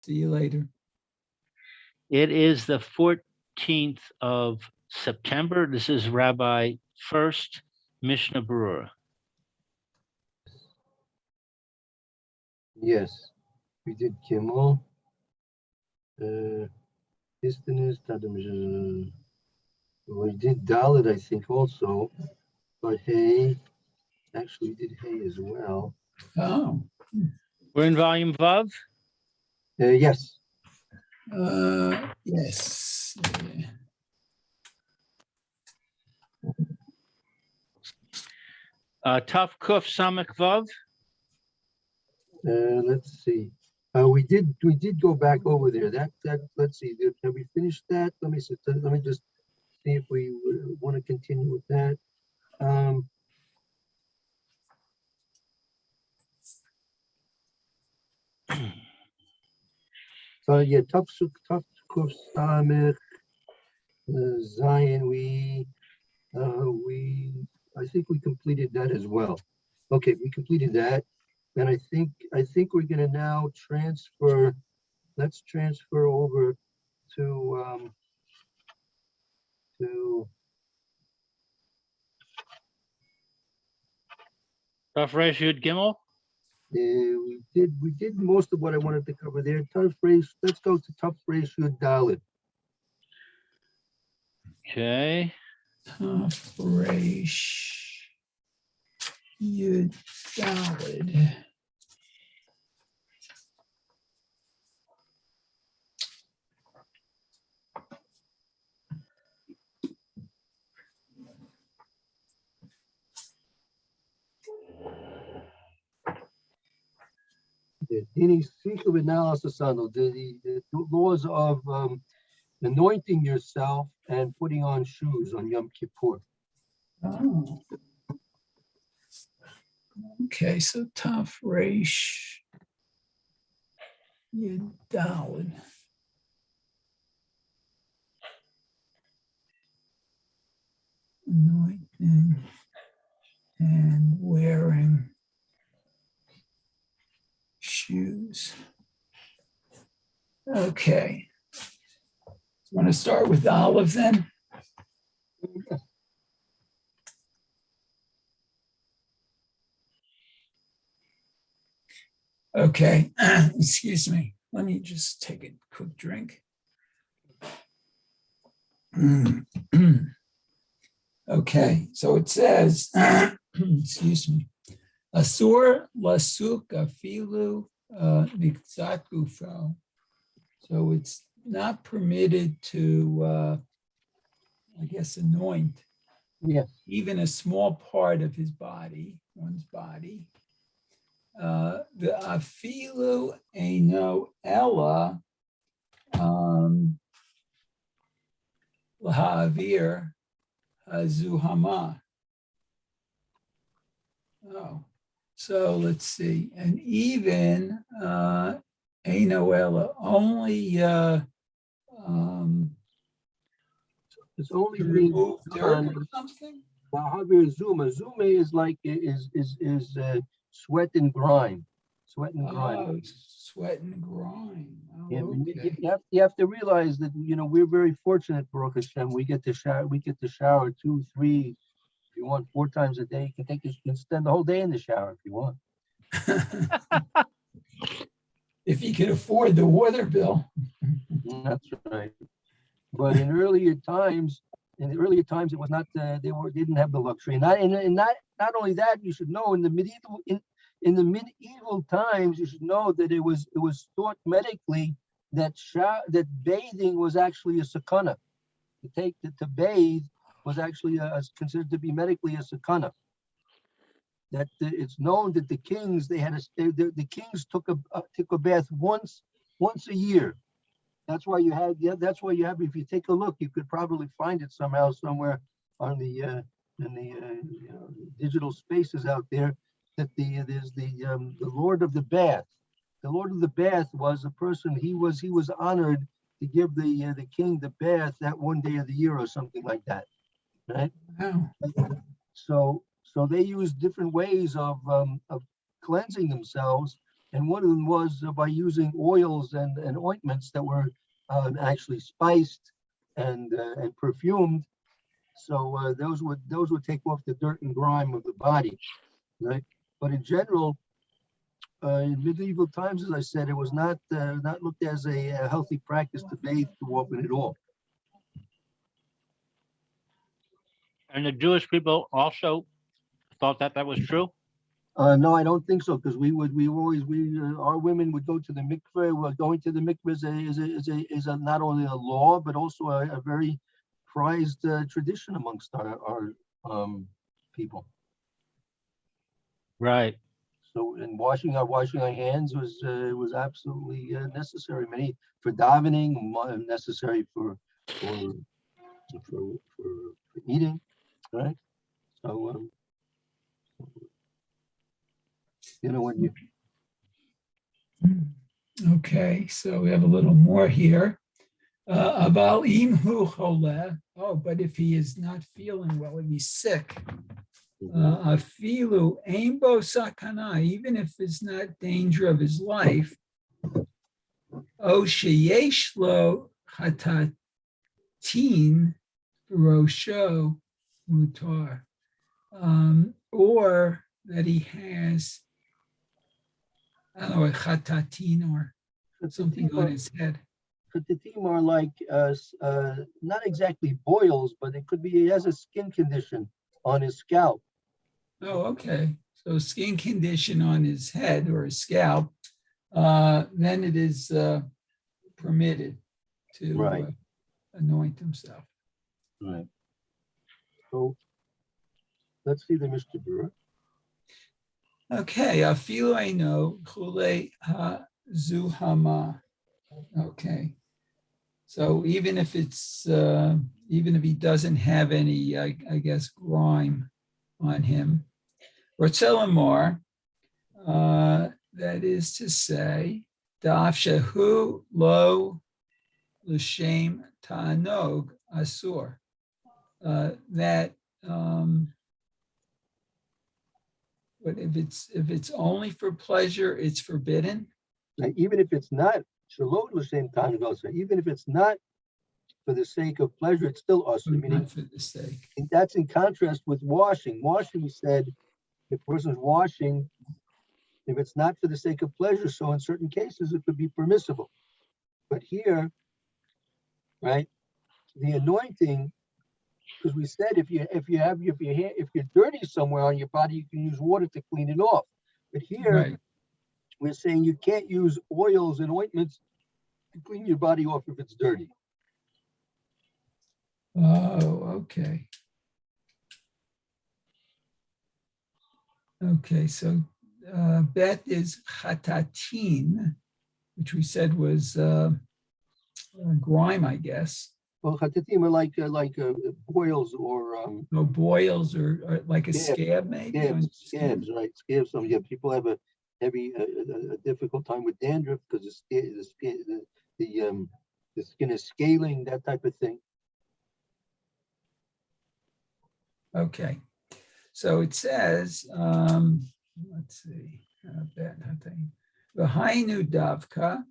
See you later. It is the 14th of September. This is Rabbi Furst, Mishna Berura. Yes, we did Kimmel. Istinus, we did Dalit, I think, also. But Hay, actually did Hay as well. Oh, We're in volume Vav. Yes. yes. Taf Kuf Samek Vav. Let's see. We did go back over there. That let's see. Have we finished that? Let me just see if we want to continue with that. So yeah, tough Kuf Samech Zion. I think we completed that as well. Okay, we completed that. And I think we're going to now transfer. Let's transfer over to Taf Resh Yud Gimel. we did most of what I wanted to cover there. Tough race. Let's go to tough race Yud Dalit. Okay. Taf Resh Yud Daled. The laws of anointing yourself and putting on shoes on Yom Kippur. Oh. Okay, so Taf Resh Yud Daled. Anointing and wearing shoes. Okay. Want to start with Olive then? Okay. Excuse me. Let me just take a quick drink. Okay, so it says, excuse me, Asur lasuk afilu mikzat gufo. So it's not permitted to, I guess, anoint even a small part of his body, one's body. The afilu eino ella lahavir hazuhama. Oh, so let's see. And even eino ella, only It's only being remove dirt done. or something. Zuma is like sweat and grime. Sweat and grime. Oh, sweat and grime. Oh, Yeah, okay. you have to realize that we're very fortunate, Baruch Hashem. We get to shower 2, 3, if you want, 4 times a day. You can spend the whole day in the shower if you want. If you could afford the water bill. That's right. But in earlier times, it was not. They didn't have the luxury. And not only that, you should know in the medieval times, you should know that it was thought medically that bathing was actually a sakana. To bathe was actually considered to be medically a sakana. That it's known that the kings the kings took a bath once a year. That's why you have. If you take a look, you could probably find it somewhere on the digital spaces out there. That there's the Lord of the Bath. The Lord of the Bath was a person. He was honored to give the king the bath that one day of the year or something like that, right? Wow. So they use different ways of cleansing themselves, And one of them was by using oils and ointments that were actually spiced and perfumed. So those would take off the dirt and grime of the body, right? But in general, in medieval times, as I said, it was not looked as a healthy practice to bathe too often at all. And the Jewish people also thought that that was true? No, I don't think so, because our women would go to the mikveh. Well, going to the mikveh is not only a law, but also a very prized tradition amongst our people. Right. So, and washing our hands was absolutely necessary. Many for davening, necessary for eating, right? So, when you Okay, so we have a little more here. Aval imhu choleh. Oh, but if he is not feeling well, if he's sick, afilu ein bo sakana, even if it's not danger of his life, o sheyesh lo chatatin rosho mutar, or that he has, I don't know, a chatatin or something on his head. Chatatim are like not exactly boils, but it could be he has a skin condition on his scalp. Oh, okay. So skin condition on his head or his scalp, then it is permitted to anoint himself. Right. So let's see the Mr. Berura. Okay. Afilu eino chulei zuhama. Okay. So even if he doesn't have any, I guess, grime on him, Rotzelamar, that is to say, Daf shehu lo l'shem ta'anog asur, that but if it's only for pleasure, it's forbidden. Now, even if it's not shalot l'shem ta'anog asur, even if it's not for the sake of pleasure, it's still asur. Meaning, for the sake. that's in contrast with washing. Washing, we said, if a person's washing, if it's not for the sake of pleasure, so in certain cases it could be permissible. But here, right, the anointing, because we said if you're dirty somewhere on your body, you can use water to clean it off. But here, Right. we're saying you can't use oils and ointments to clean your body off if it's dirty. Oh, okay. Okay, so bet is chatatin, which we said was grime, I guess. Well, chatatim are like boils or No boils or like a scab, maybe. scabs, right? Scabs. So yeah, people have a heavy, a difficult time with dandruff because the skin is scaling, that type of thing. Okay, so it says, let's see, V'hainu davka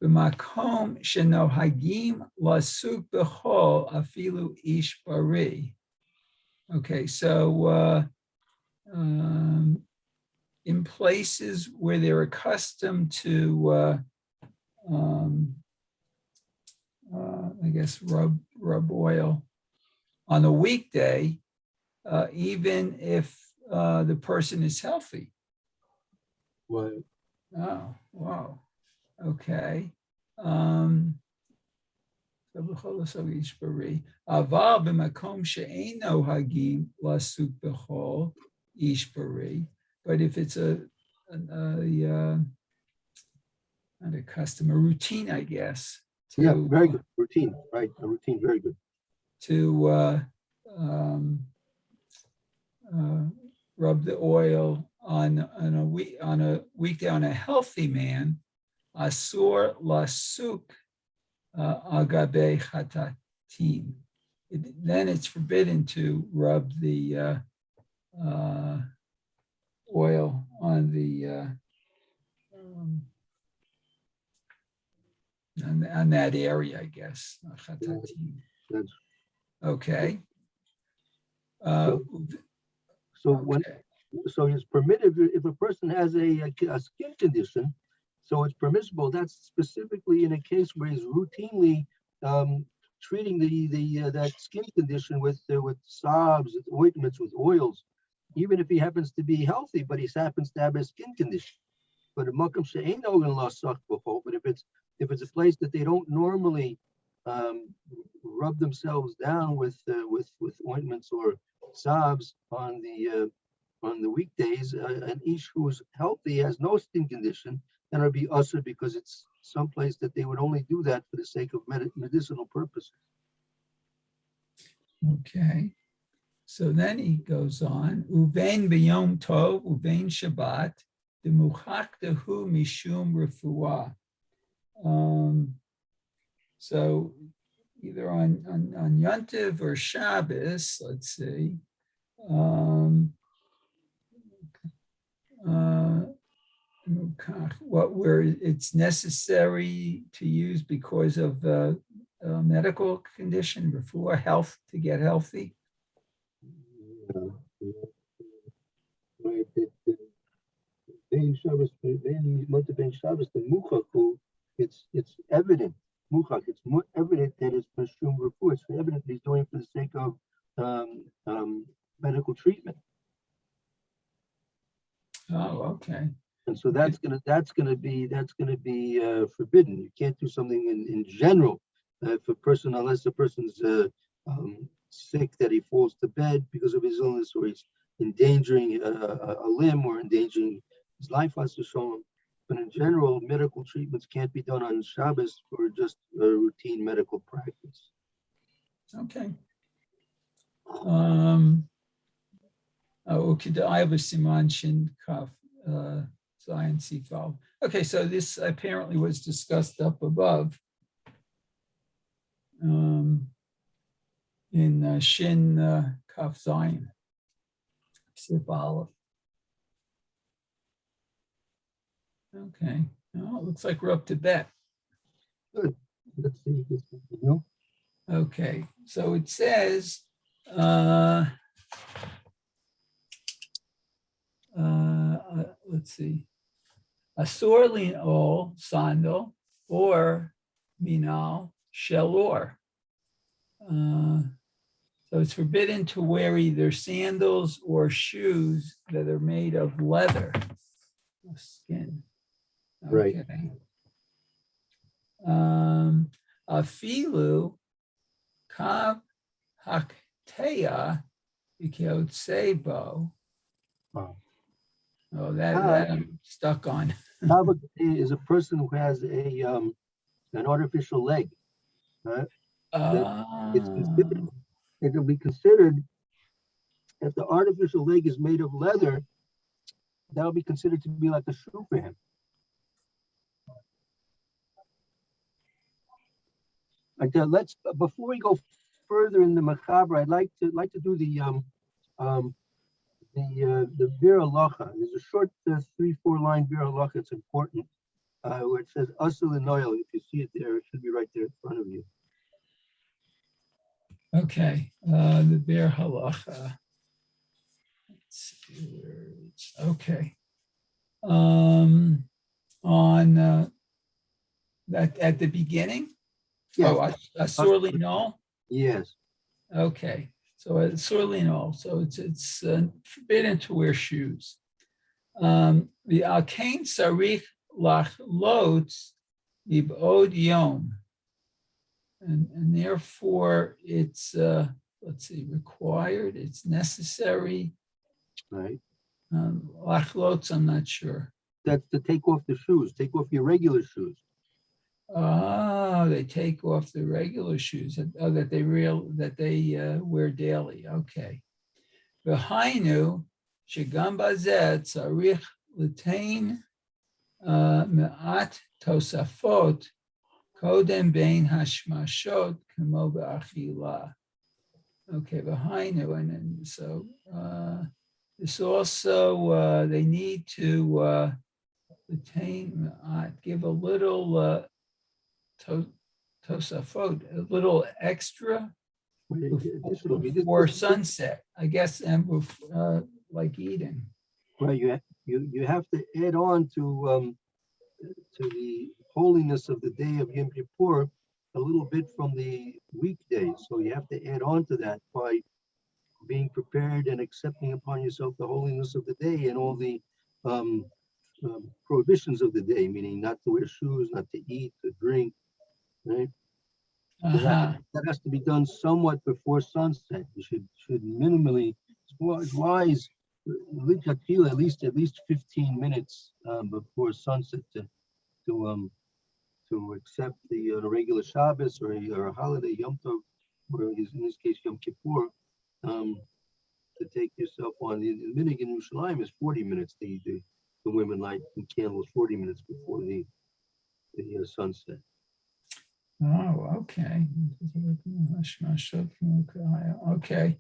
b'makom shenohagim lasuk b'chol afilu ish bari. Okay, so in places where they're accustomed to, I guess, rub oil on a weekday, even if the person is healthy. Right. Oh, wow. Okay. Aval b'makom she'eino hagim lasuk b'chol ish bari. But if it's not a custom, a routine, I guess. Yeah, very good. Routine, right? A routine, very good. To rub the oil on a weekday on a healthy man, asur lasuk agabe chatatin. Then it's forbidden to rub the oil on the on that area, I guess. That's Okay. so when Okay. so it's permitted if a person has a skin condition, so it's permissible. That's specifically in a case where he's routinely treating that skin condition with salves, with ointments, with oils, even if he happens to be healthy, but he happens to have a skin condition. But if it's a place that they don't normally rub themselves down with ointments or salves on the weekdays, an ish who's healthy has no skin condition, then it'll be usher because it's someplace that they would only do that for the sake of medicinal purposes. Okay. So then he goes on, Uvein b'yom tov, uvein Shabbat, demuchaktahu mishum refuah. So either on Yontiv or Shabbos, let's see, where it's necessary to use because of a medical condition, refuah, health, to get healthy. Right. It's evident. It's more evident that it's mashum refu. It's evident that he's doing it for the sake of medical treatment. Oh, okay. And so that's gonna be forbidden. You can't do something in general if a person, unless the person's sick, that he falls to bed because of his illness, or he's endangering a limb or endangering his life, has to show him. But in general, medical treatments can't be done on Shabbos for just a routine medical practice. Okay. Siman Shin Kaf Zion Sifal. Okay, so this apparently was discussed up above in Shin Kaf Zion Sifal. Okay, well, it looks like we're up to bet. Good. Let's see. Okay, so it says, let's see, Asur Linol Sandal or Minal Shelor. So it's forbidden to wear either sandals or shoes that are made of leather or skin. Right. Okay. Afilu kav hakteya ikyotsebo. Wow. Oh, that I'm stuck on. Kavak is a person who has an artificial leg. Right? It's considered. It'll be considered, if the artificial leg is made of leather, that'll be considered to be like a shoe for him. Let's, before we go further in the machaber, I'd like to do the Bir Halacha. There's a short 3-4 line Bir Halacha. It's important, where it says Asur L'Noel. If you see it there, it should be right there in front of you. Okay, the Bir Halacha. Okay. On that at the beginning. Yes. Oh, Asur Linol. Yes. Okay, so Asur Linol. So it's forbidden to wear shoes. The Alkain Sarich Lachlot Ibod Yom, and therefore it's let's see, required. It's necessary. Right. Lachlots, I'm not sure. That's to take off the shoes. Take off your regular shoes. Oh, they take off the regular shoes that they wear daily. Okay. V'hainu shegam bazeh tzarich l'tein me'at tosafot kodem bein hashmashot kamo b'achila. Okay, v'hainu, and then so this also they need to give a little Tosafot, a little extra Additionally, before sunset, I guess, and like eating. right, you have to add on to the holiness of the day of Yom Kippur a little bit from the weekdays. So you have to add on to that by being prepared and accepting upon yourself the holiness of the day and all the prohibitions of the day, meaning not to wear shoes, not to eat, to drink, right? So that has to be done somewhat before sunset. You should minimally, it's wise, at least 15 minutes before sunset to accept the regular Shabbos or a holiday Yom Tov, or in this case Yom Kippur, to take yourself on. The minhag in Yerushalayim is 40 minutes. The women light candles 40 minutes before the sunset. Oh, okay. Okay.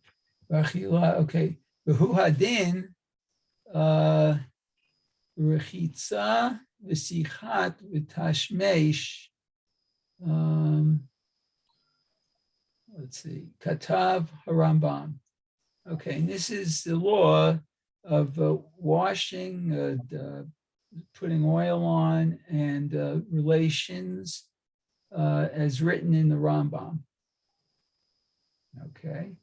Okay. Behu hadin, rechitza v'sichat v'tashmesh. Let's see. Katav Harambam. Okay, and this is the law of washing, putting oil on, and relations as written in the Rambam. Okay.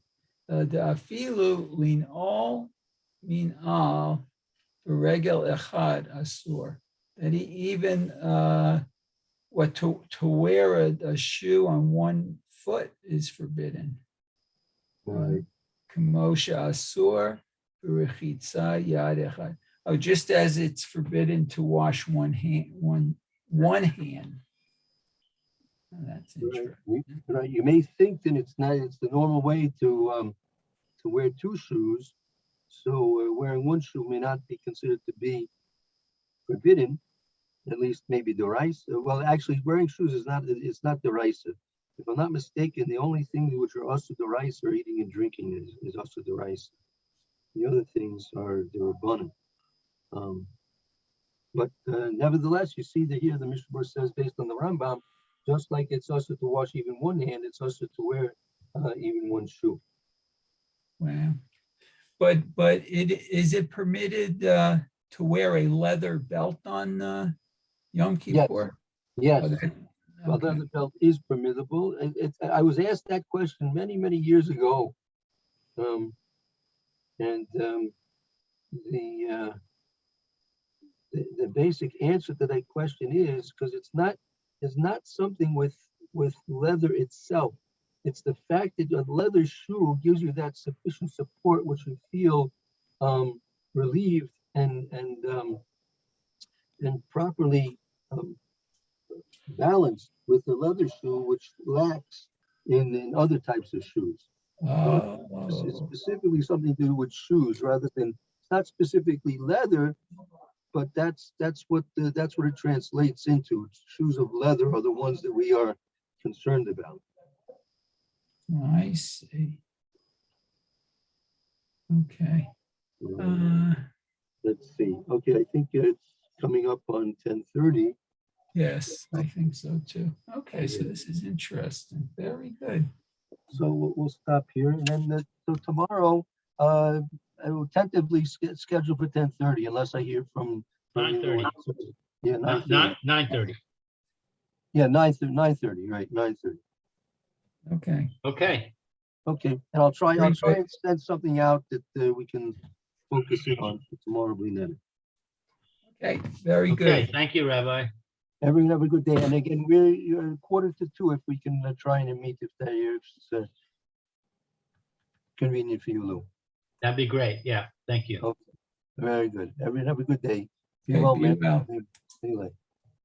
The afilu lin'ol min'al v'regel echad asur. That even to wear a shoe on one foot is forbidden. Right. Kamosha asur v'rechitza yad echad. Oh, just as it's forbidden to wash one hand. Oh, that's interesting. Right. You may think that it's the normal way to wear two shoes. So wearing one shoe may not be considered to be forbidden, at least maybe deraisa. Well, actually, wearing shoes is not. It's not deraisa. If I'm not mistaken, the only things which are also deraisa are eating and drinking is also deraisa. The other things are derabbanan. But nevertheless, you see that here the Mishna says, based on the Rambam, just like it's also to wash even one hand, it's also to wear even one shoe. Wow. But is it permitted to wear a leather belt on Yom Kippur? Yes. Okay. Well, leather belt is permissible. I was asked that question many years ago, and the basic answer to that question is because it's not something with leather itself. It's the fact that a leather shoe gives you that sufficient support, which you feel relieved and properly balanced with the leather shoe, which lacks in other types of shoes. So it's specifically something to do with shoes rather than, it's not specifically leather, but that's what it translates into. Shoes of leather are the ones that we are concerned about. I see. Okay. Let's see. Okay, I think it's coming up on 10:30. Yes, I think so too. Okay, so this is interesting. Very good. So we'll stop here, and then so tomorrow, I will tentatively schedule for 10:30, unless I hear from 9:30. Yeah, 9:30. 9:30. Yeah, 9:30. Right, 9:30. Okay. Okay. Okay, and I'll try Very good. and send something out that we can focus in on for tomorrow, Blinetta. Okay, very Okay. good. Thank you, Rabbi. Everyone have a good day. And again, we're 1:45 if we can try and meet if that is convenient for you, Lou. That'd be great. Yeah. Thank you. Okay, very good. Everyone have a good day. Be Okay, well, be man. well. Anyway.